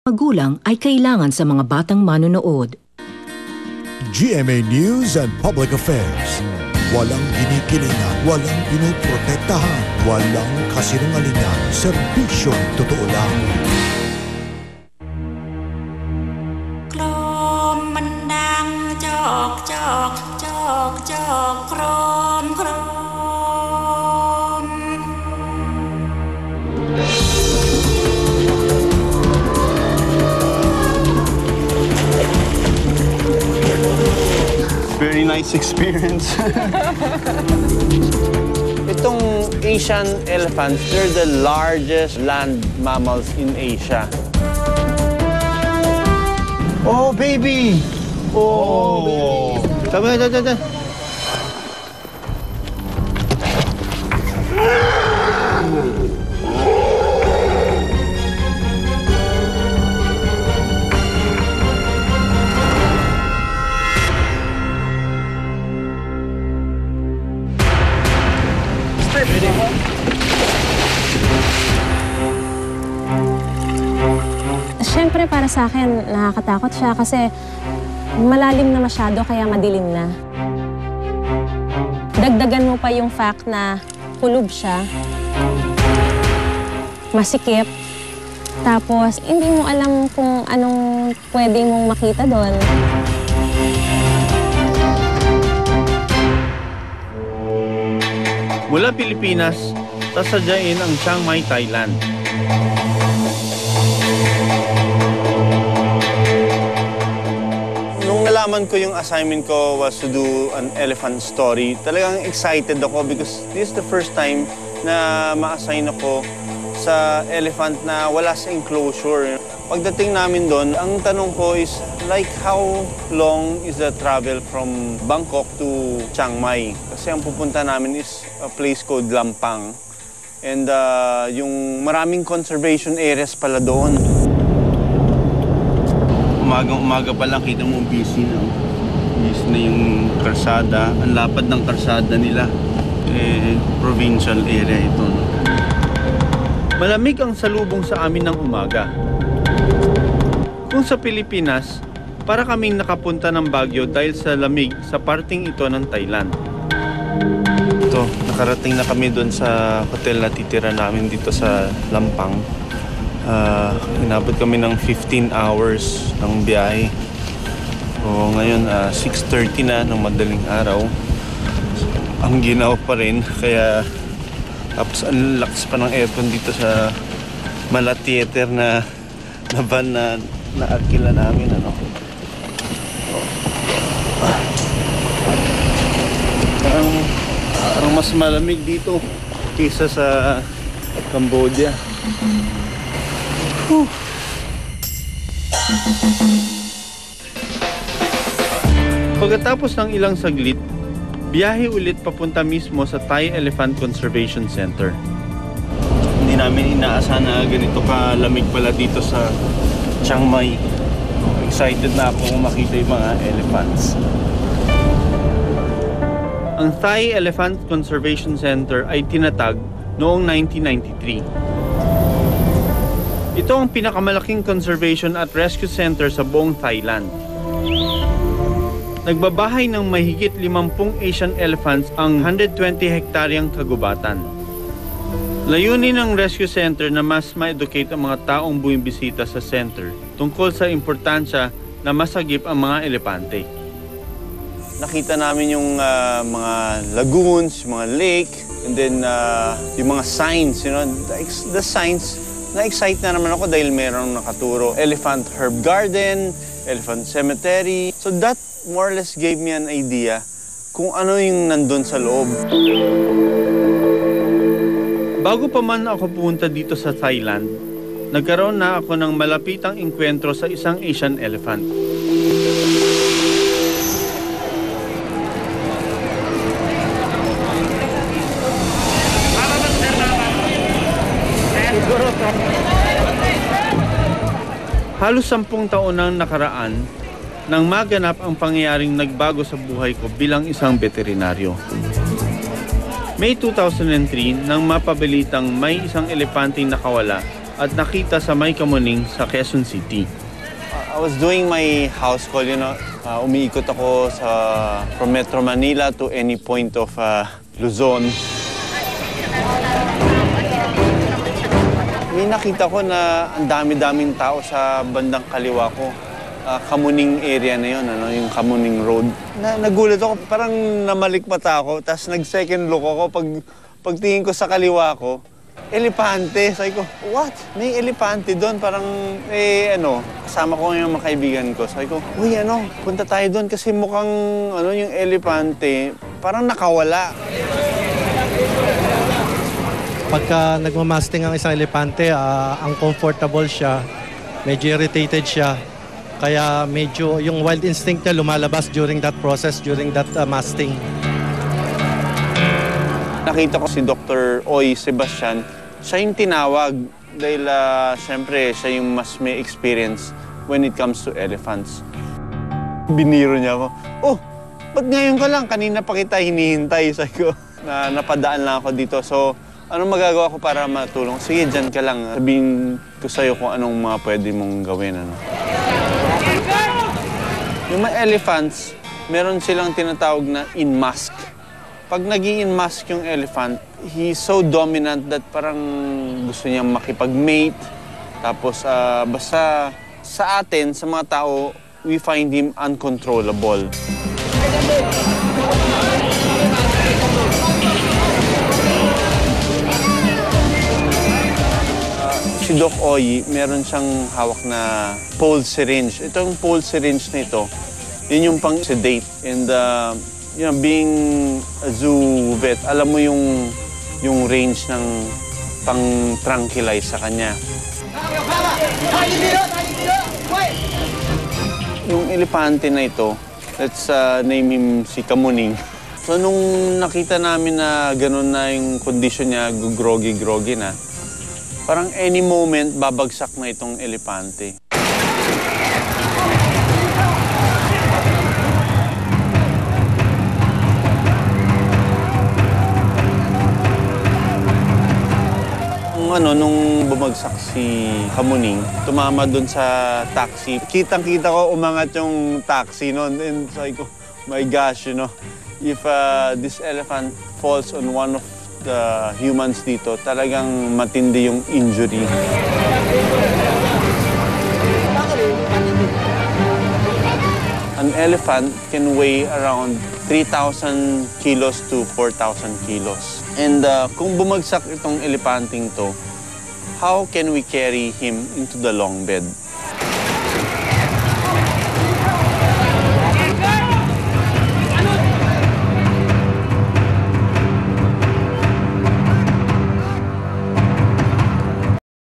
Magulang ay kailangan sa mga batang manonood. GMA News and Public Affairs. Walang kinikilingan, walang pinoprotektahan, walang kasinungalingan, serbisyong totoo lang. Klom manดัง jok jok jok jok krom krom. Very nice experience. Itong Asian elephants, they're the largest land mammals in Asia. Oh, baby! Oh! Sabi, sabi. Siyempre para sa akin, nakakatakot siya kasi malalim na masyado kaya madilim na. Dagdagan mo pa yung fact na kulob siya, masikip, tapos hindi mo alam kung anong pwede mong makita doon. Mula Pilipinas, sasadyain ang Chiang Mai, Thailand. Nung nalaman ko yung assignment ko was to do an elephant story, talagang excited ako because this is the first time na ma-assign ako sa elephant na wala sa enclosure. Pagdating namin doon, ang tanong ko is, like, how long is the travel from Bangkok to Chiang Mai? Kasi ang pupunta namin is a place called Lampang. And yung maraming conservation areas pala doon. Umaga pa lang, kita mo busy na. Busy na yung karsada. Ang lapad ng karsada nila. Provincial area ito. No? Malamig ang salubong sa amin ng umaga. Kung sa Pilipinas, para kaming nakapunta ng Baguio dahil sa lamig sa parting ito ng Thailand. Ito, nakarating na kami doon sa hotel na titira namin dito sa Lampang. Inabot kami ng 15 hours ng biyahe. O ngayon, 6:30 na ng madaling araw. Ang ginaw pa rin, kaya tapos ang lakas pa ng aircon dito sa Mala Theater na van na naakila namin, ano. Parang mas malamig dito kaysa sa Cambodia. Pagkatapos ng ilang saglit, biyahe ulit papunta mismo sa Thai Elephant Conservation Center. Hindi namin inaasahan na ganito kalamig pala dito sa Chiang Mai. Excited na ako makita yung mga elephants. Ang Thai Elephant Conservation Center ay tinatag noong 1993. Ito ang pinakamalaking conservation at rescue center sa buong Thailand. Nagbabahay ng mahigit 50 Asian elephants ang 120 hektaryang kagubatan. Layunin ng rescue center na mas ma-educate ang mga taong bumibisita sa center tungkol sa importansya na masagip ang mga elepante. Nakita namin yung mga lagoons, mga lake, and then yung mga signs, you know, the signs. Na-excite na naman ako dahil mayroong nakaturo Elephant Herb Garden, Elephant Cemetery. So that more or less gave me an idea kung ano yung nandun sa loob. Bago pa man ako pumunta dito sa Thailand, nagkaroon na ako ng malapitang engkwentro sa isang Asian elephant. Halos 10 taon nang nakaraan nang maganap ang pangyayaring nagbago sa buhay ko bilang isang veterinaryo. May 2003 nang mapabalitang may isang elepanteng nakawala at nakita sa May Kamuning sa Quezon City. I was doing my house call, umiikot ako from Metro Manila to any point of Luzon. May nakita ko na ang dami-daming tao sa bandang kaliwa ko. Kamuning area na yun, yung Kamuning Road. Nagulat ako, parang namalikmata ako, tapos nag-second look ako. Pagtingin ko sa kaliwa ko, elepante. Sabi ko, what? May elepante doon. Parang, kasama ko yung mga kaibigan ko. Sabi ko, uy, punta tayo doon kasi mukhang, yung elepante, parang nakawala. Pagka nagmamasting ang isang elepante, uncomfortable siya, medyo irritated siya. Kaya medyo yung wild instinct niya lumalabas during that process, during that masting. Nakita ko si Dr. Oy Sebastian, siya yung tinawag dahil siyempre siya yung mas may experience when it comes to elephants. Biniro niya ako, oh, ba't ngayon ka lang? Kanina pa kita hinihintay. Sabi ko, napadaan lang ako dito. So, anong magagawa ko para matulong? Sige, dyan ka lang. Sabihin ko sa'yo kung anong mga pwede mong gawin. Yung mga elephants, meron silang tinatawag na in-mask. Pag nag-i-in-mask yung elephant, he's so dominant that parang gusto niyang makipag-mate. Tapos basta sa atin, sa mga tao, we find him uncontrollable. Si Doc Oy, meron siyang hawak na pole syringe. Itong pole syringe na ito, yun yung pang-sedate. And being a zoo vet, alam mo yung range ng pang-tranquilize sa kanya. Yung elepante na ito, let's name him si Kamuning. So nung nakita namin na gano'n na yung kondisyon niya, groggy na, parang any moment, babagsak na itong elepante. Nung bumagsak si Kamuning, tumama doon sa taxi. Kitang-kita ko umangat yung taxi noon. And sabi ko, my gosh, if this elephant falls on one of the humans dito, talagang matindi yung injury. An elephant can weigh around 3,000 kilos to 4,000 kilos. And kung bumagsak itong elepanting to, how can we carry him into the long bed?